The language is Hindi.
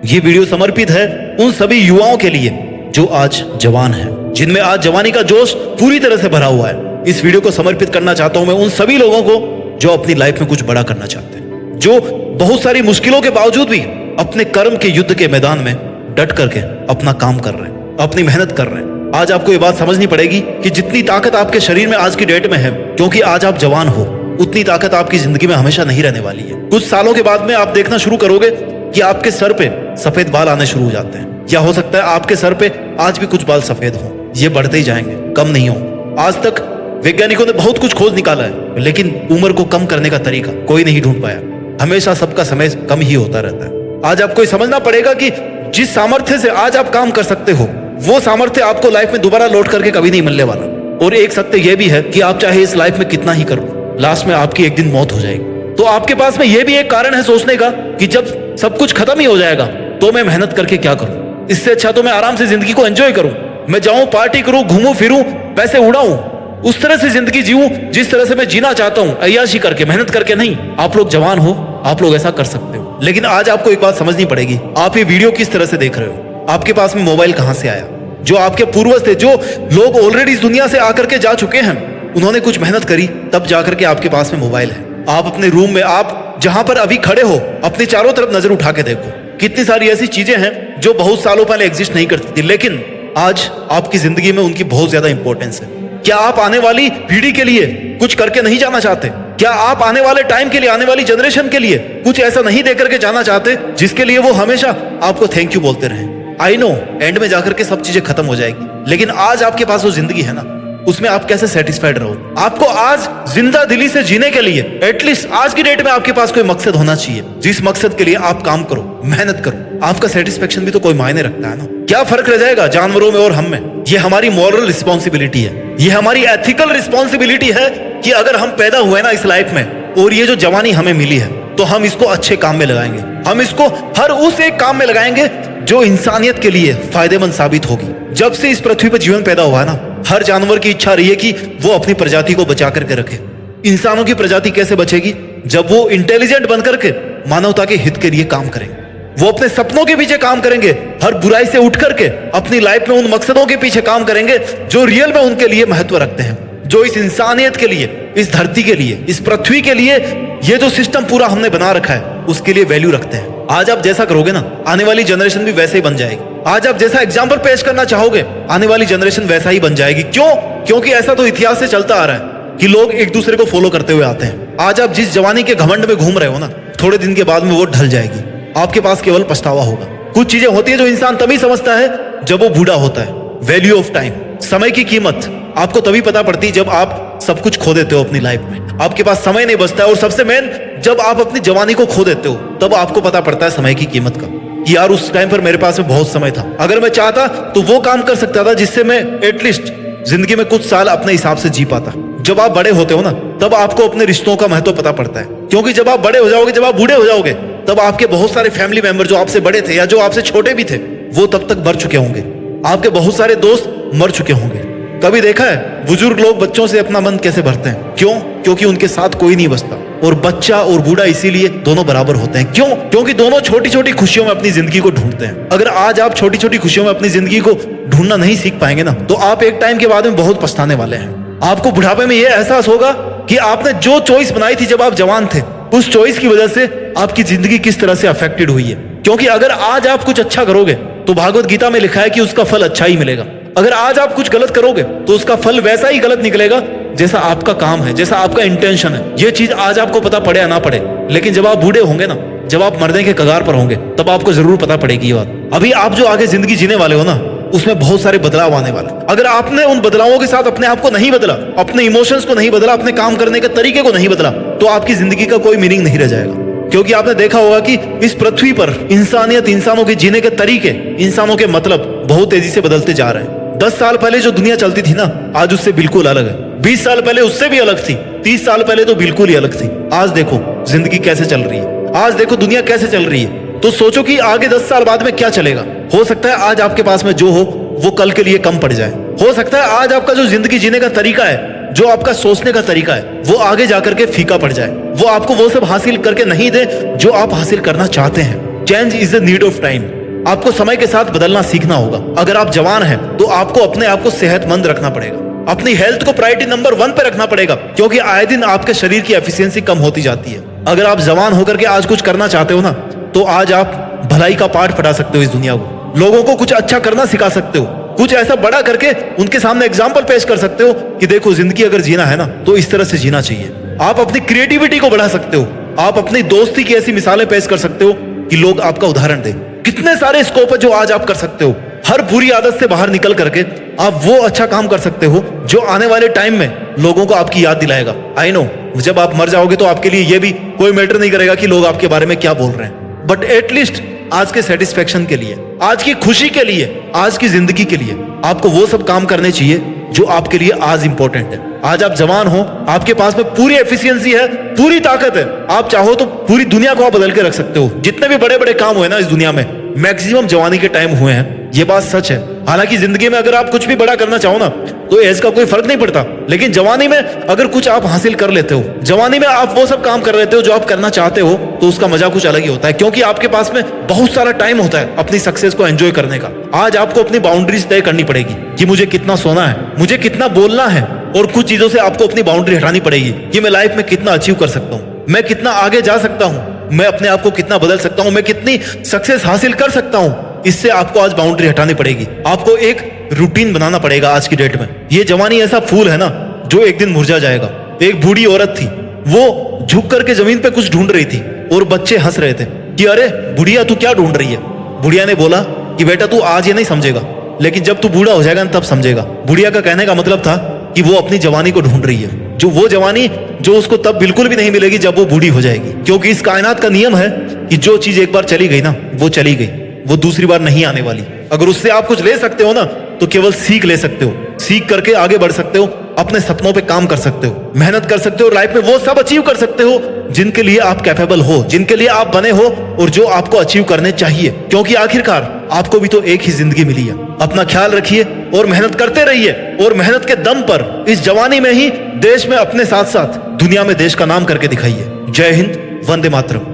ये वीडियो समर्पित है उन सभी युवाओं के लिए जो आज जवान हैं, जिनमें आज जवानी का जोश पूरी तरह से भरा हुआ है। इस वीडियो को समर्पित करना चाहता हूं मैं उन सभी लोगों को जो अपनी लाइफ में कुछ बड़ा करना चाहते हैं, जो बहुत सारी मुश्किलों के बावजूद भी अपने कर्म के युद्ध के मैदान में डट करके अपना काम कर रहे हैं, अपनी मेहनत कर रहे हैं। आज आपको ये बात समझनी पड़ेगी कि जितनी ताकत आपके शरीर में आज की डेट में है, क्योंकि आज आप जवान हो, उतनी ताकत आपकी जिंदगी में हमेशा नहीं रहने वाली है। कुछ सालों के बाद में आप देखना शुरू करोगे कि आपके सर पे सफेद बाल आने शुरू हो जाते हैं, या हो सकता है आपके सर पे आज भी कुछ बाल सफेद हों। ये बढ़ते ही जाएंगे, कम नहीं हो। आज तक वैज्ञानिकों ने बहुत कुछ खोज निकाला है, लेकिन उम्र को कम करने का तरीका कोई नहीं ढूंढ पाया। हमेशा सबका समय कम ही होता रहता है। आज आपको ये समझना पड़ेगा कि जिस सामर्थ्य से आज आप काम कर सकते हो, वो सामर्थ्य आपको लाइफ में दोबारा लौट करके कभी नहीं मिलने वाला। और एक सत्य यह भी है कि आप चाहे इस लाइफ में कितना ही करो, लास्ट में आपकी एक दिन मौत हो जाएगी। तो आपके पास में यह भी एक कारण है सोचने का कि जब सब कुछ खत्म ही हो जाएगा तो मैं मेहनत करके क्या करूं। इससे अच्छा तो मैं आराम से जिंदगी को एंजॉय करूं, मैं जाऊं, पार्टी करूं, घूमूं फिरूं, पैसे उड़ाऊं, उस तरह से जिंदगी जीऊं जिस तरह से मैं जीना चाहता हूं, अय्याशी करके, मेहनत करके नहीं। आप लोग जवान हो, आप लोग ऐसा कर सकते हो। लेकिन आज आपको एक बात समझनी पड़ेगी, आप ये वीडियो किस तरह से देख रहे हो, आपके पास में मोबाइल कहां से आया। जो आपके पूर्वज थे, जो लोग ऑलरेडी इस दुनिया से आकर के जा चुके हैं, उन्होंने कुछ मेहनत करी, तब जाकर के आपके पास में मोबाइल है। आप अपने रूम में, आप जहां पर अभी खड़े हो, अपनी चारों तरफ नजर उठा के देखो, कितनी सारी ऐसी चीजें हैं जो बहुत सालों पहले एग्जिस्ट नहीं करती थी, लेकिन आज आपकी जिंदगी में उनकी बहुत ज्यादा इंपॉर्टेंस है। क्या आप आने वाली पीढ़ी के लिए कुछ करके नहीं जाना चाहते? क्या आप आने वाले टाइम के लिए, आने वाली जनरेशन के लिए कुछ ऐसा नहीं दे करके जाना चाहते जिसके लिए वो हमेशा आपको थैंक यू बोलते रहे? आई नो एंड में जाकर के सब चीजें खत्म हो जाएगी, लेकिन आज आपके पास वो जिंदगी है ना, उसमें आप कैसे सेटिस्फाइड रहो। आपको आज जिंदा दिली से जीने के लिए एटलीस्ट आज की डेट में आपके पास कोई मकसद होना चाहिए, जिस मकसद के लिए आप काम करो, मेहनत करो। आपका सेटिस्फेक्शन भी तो कोई मायने रखता है ना। क्या फर्क रह जाएगा जानवरों में और हम में? ये हमारी मॉरल रिस्पॉन्सिबिलिटी है, ये हमारी एथिकल रिस्पॉन्सिबिलिटी है कि अगर हम पैदा हुए ना इस लाइफ में, और ये जो जवानी हमें मिली है, तो हम इसको अच्छे काम में लगाएंगे। हम इसको हर उस एक काम में लगाएंगे जो इंसानियत के लिए फायदेमंद साबित होगी। जब से इस पृथ्वी पर जीवन पैदा हुआ ना, हर जानवर की इच्छा रही है कि वो अपनी प्रजाति को बचा करके रखे। इंसानों की प्रजाति कैसे बचेगी? जब वो इंटेलिजेंट बनकर के मानवता के हित के लिए काम करेंगे, वो अपने सपनों के पीछे काम करेंगे, हर बुराई से उठ करके अपनी लाइफ में उन मकसदों के पीछे काम करेंगे जो रियल में उनके लिए महत्व रखते हैं, जो इस इंसानियत के लिए, इस धरती के लिए, इस पृथ्वी के लिए, ये जो सिस्टम पूरा हमने बना रखा है उसके लिए वैल्यू रखते हैं। आज आप जैसा करोगे ना, आने वाली जनरेशन भी वैसे ही बन जाएगी। आज आप जैसा एग्जाम्पल पेश करना चाहोगे, आने वाली जनरेशन वैसा ही बन जाएगी। क्यों? क्योंकि ऐसा तो इतिहास से चलता आ रहा है कि लोग एक दूसरे को फॉलो करते हुए आते हैं। आज आप जिस जवानी के घमंड में घूम रहे हो ना, थोड़े दिन के बाद में वो ढल जाएगी। आपके पास केवल पछतावा होगा। कुछ चीजें होती है जो इंसान तभी समझता है जब वो बूढ़ा होता है। वैल्यू ऑफ टाइम, समय की कीमत आपको तभी पता पड़ती है जब आप सब कुछ खो देते हो अपनी लाइफ में, आपके पास समय नहीं बचता है। और सबसे मेन, जब आप अपनी जवानी को खो देते हो, तब आपको पता पड़ता है समय की कीमत का, कि यार उस टाइम पर मेरे पास में बहुत समय था, अगर मैं चाहता तो वो काम कर सकता था जिससे मैं एटलीस्ट जिंदगी में कुछ साल अपने हिसाब से जी पाता। जब आप बड़े होते हो ना, तब आपको अपने रिश्तों का महत्व पता पड़ता है, क्योंकि जब आप बड़े हो जाओगे, जब आप बूढ़े हो जाओगे, तब आपके बहुत सारे फैमिली मेंबर जो आपसे बड़े थे या जो आपसे छोटे भी थे, वो तब तक मर चुके होंगे। आपके बहुत सारे दोस्त मर चुके होंगे। कभी देखा है बुजुर्ग लोग बच्चों से अपना मन कैसे भरते हैं? क्यों? क्योंकि उनके साथ कोई नहीं बचता। और बच्चा और बूढ़ा इसीलिए दोनों बराबर होते हैं। क्यों? क्योंकि दोनों छोटी छोटी खुशियों में अपनी जिंदगी को ढूंढते हैं। अगर आज आप छोटी छोटी खुशियों में अपनी जिंदगी को ढूंढना नहीं सीख पाएंगे ना, तो आप एक टाइम के बाद में बहुत पछताने वाले हैं। आपको बुढ़ापे में यह एहसास होगा कि आपने जो चॉइस बनाई थी जब आप जवान थे, उस चॉइस की वजह से आपकी जिंदगी किस तरह से अफेक्टेड हुई है। क्योंकि अगर आज आप कुछ अच्छा करोगे तो भागवत गीता में लिखा है कि उसका फल अच्छा ही मिलेगा। अगर आज आप कुछ गलत करोगे तो उसका फल वैसा ही गलत निकलेगा जैसा आपका काम है, जैसा आपका इंटेंशन है। ये चीज आज आपको पता पड़े या ना पड़े, लेकिन जब आप बूढ़े होंगे ना, जब आप मरने के कगार पर होंगे, तब आपको जरूर पता पड़ेगी ये बात। अभी आप जो आगे जिंदगी जीने वाले हो ना, उसमें बहुत सारे बदलाव आने वाले। अगर आपने उन बदलावों के साथ अपने आप को नहीं बदला, अपने इमोशंस को नहीं बदला, अपने काम करने के तरीके को नहीं बदला, तो आपकी जिंदगी का कोई मीनिंग नहीं रह जाएगा। क्योंकि आपने देखा होगा कि इस पृथ्वी पर इंसानियत, इंसानों के जीने के तरीके, इंसानों के मतलब बहुत तेजी से बदलते जा रहे हैं। 10 साल पहले जो दुनिया चलती थी ना, आज उससे बिल्कुल अलग है। 20 साल पहले उससे भी अलग थी। 30 साल पहले तो बिल्कुल ही अलग थी। आज देखो जिंदगी कैसे चल रही है, आज देखो दुनिया कैसे चल रही है। तो सोचो कि आगे 10 साल बाद में क्या चलेगा। हो सकता है आज आपके पास में जो हो वो कल के लिए कम पड़ जाए। हो सकता है आज आपका जो जिंदगी जीने का तरीका है, जो आपका सोचने का तरीका है, वो आगे जाकर के फीका पड़ जाए। वो आपको वो सब हासिल करके नहीं दे जो आप हासिल करना चाहते हैं। Change is the need of time. आपको समय के साथ बदलना सीखना होगा। अगर आप जवान हैं तो आपको अपने आप को सेहतमंद रखना पड़ेगा, अपनी हेल्थ को प्रायोरिटी नंबर 1 पे रखना पड़ेगा, क्योंकि आए दिन आपके शरीर की एफिशिएंसी कम होती जाती है। अगर आप जवान होकर के आज कुछ करना चाहते हो ना, तो आज आप भलाई का पाठ पढ़ा सकते हो इस दुनिया को, लोगों को कुछ अच्छा करना सिखा सकते हो, कुछ ऐसा बड़ा करके उनके सामने एग्जाम्पल पेश कर सकते हो कि देखो जिंदगी अगर जीना है ना तो इस तरह से जीना चाहिए। आप अपनी क्रिएटिविटी को बढ़ा सकते हो, आप अपनी दोस्ती की ऐसी मिसालें पेश कर सकते हो कि लोग आपका उदाहरण दें। कितने सारे स्कोप है जो आज आप कर सकते हो। हर बुरी आदत से बाहर निकल करके आप वो अच्छा काम कर सकते हो जो आने वाले टाइम में लोगों को आपकी याद दिलाएगा। आई नो जब आप मर जाओगे तो आपके लिए ये भी कोई मैटर नहीं करेगा कि लोग आपके बारे में क्या बोल रहे हैं, बट एटलीस्ट आज के सेटिस्फेक्शन के लिए, आज की खुशी के लिए, आज की जिंदगी के लिए आपको वो सब काम करने चाहिए जो आपके लिए आज इंपॉर्टेंट है। आज आप जवान हो, आपके पास में पूरी एफिशिएंसी है, पूरी ताकत है, आप चाहो तो पूरी दुनिया को आप बदल के रख सकते हो। जितने भी बड़े बड़े काम हुए ना इस दुनिया में, मैक्सिमम जवानी के टाइम हुए हैं, ये बात सच है। हालांकि जिंदगी में अगर आप कुछ भी बड़ा करना चाहो ना तो एज का कोई फर्क नहीं पड़ता, लेकिन जवानी में अगर कुछ आप हासिल कर लेते हो, जवानी में आप वो सब काम कर लेते हो जो आप करना चाहते हो, तो उसका मजा कुछ अलग ही होता है, क्योंकि आपके पास में बहुत सारा टाइम होता है अपनी सक्सेस को एंजॉय करने का। आज आपको अपनी बाउंड्रीज तय करनी पड़ेगी कि मुझे कितना सोना है, मुझे कितना बोलना है, और कुछ चीजों से आपको अपनी बाउंड्री हटानी पड़ेगी कि मैं लाइफ में कितना अचीव कर सकता हूँ, मैं कितना आगे जा सकता हूँ, मैं अपने आप को कितना बदल सकता हूँ, मैं कितनी सक्सेस हासिल कर सकता हूँ। इससे आपको आज बाउंड्री हटानी पड़ेगी, आपको एक रूटीन बनाना पड़ेगा आज की डेट में। ये जवानी ऐसा फूल है ना जो एक दिन मुरझा जाएगा। एक बूढ़ी औरत थी, वो झुक करके जमीन पे कुछ ढूंढ रही थी और बच्चे हंस रहे थे कि अरे बुढ़िया तू क्या ढूंढ रही है। बुढ़िया ने बोला कि बेटा तू आज ये नहीं समझेगा, लेकिन जब तू बूढ़ा हो जाएगा तब समझेगा। बुढ़िया का कहने का मतलब था कि वो अपनी जवानी को ढूंढ रही है, जो वो जवानी जो उसको तब बिल्कुल भी नहीं मिलेगी जब वो बूढ़ी हो जाएगी, क्योंकि इस कायनात का नियम है कि जो चीज एक बार चली गई ना वो चली गई, वो दूसरी बार नहीं आने वाली। अगर उससे आप कुछ ले सकते हो ना तो केवल सीख ले सकते हो, सीख करके आगे बढ़ सकते हो, अपने सपनों पे काम कर सकते हो, मेहनत कर सकते हो, लाइफ में वो सब अचीव कर सकते हो जिनके लिए आप कैपेबल हो, जिनके लिए आप बने हो और जो आपको अचीव करने चाहिए, क्योंकि आखिरकार आपको भी तो एक ही जिंदगी मिली है। अपना ख्याल रखिए और मेहनत करते रहिए, और मेहनत के दम पर इस जवानी में ही देश में अपने साथ साथ दुनिया में देश का नाम करके दिखाइए। जय हिंद, वंदे मातरम।